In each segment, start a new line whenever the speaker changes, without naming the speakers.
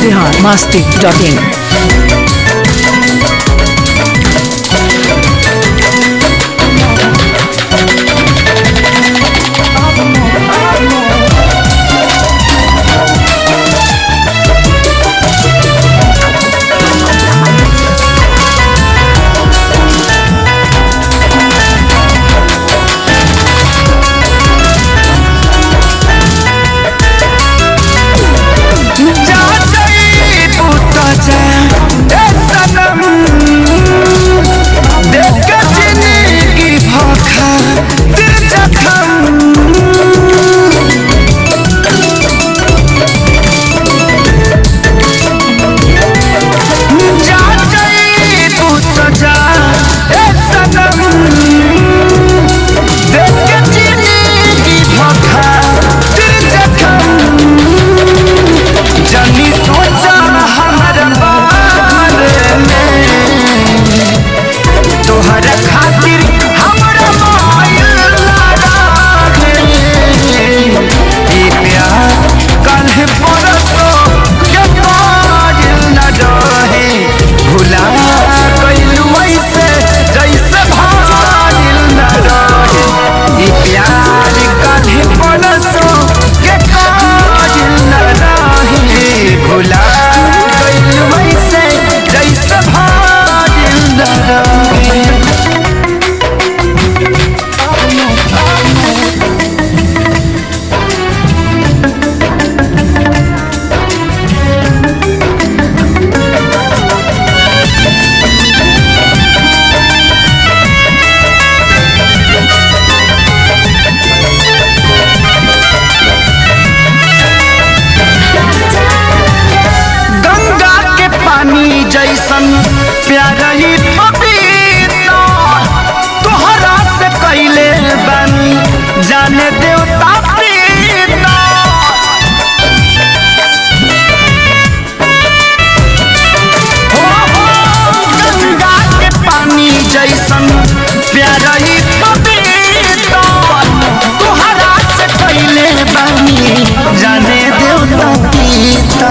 biharmasti.in
जैसन प्यार ही पपीता तोहरा से कैले बानी जाने देवता प्रीता हो गंगा के पानी जैसन प्यार ही पपीता तोहरा से कैले बानी जाने देवता प्रीता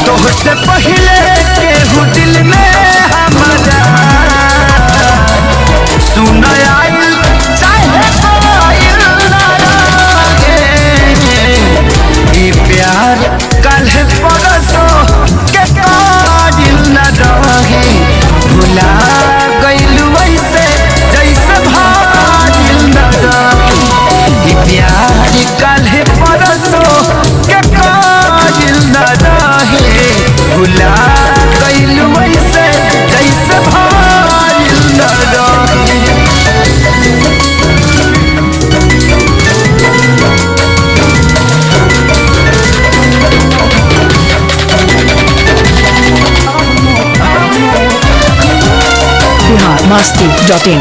तोहसे पहले केहू दिल में हमारा सुन आइल चाहे कोइल ना रहे ई प्यार कल परसो के काजिल न रहे भुला गइल वैसे जैसे भाजिल न रहे ई प्यार कल परसो के काजिल न रहे भुला गइल वैसे जैसे भाजिल न रहे
biharmasti.in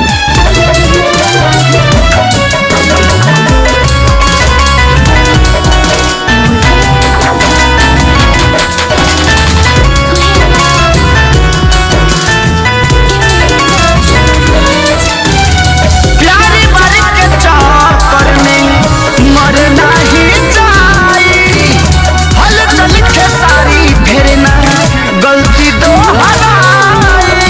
गलती दो हराई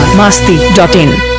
बिहार masti.in।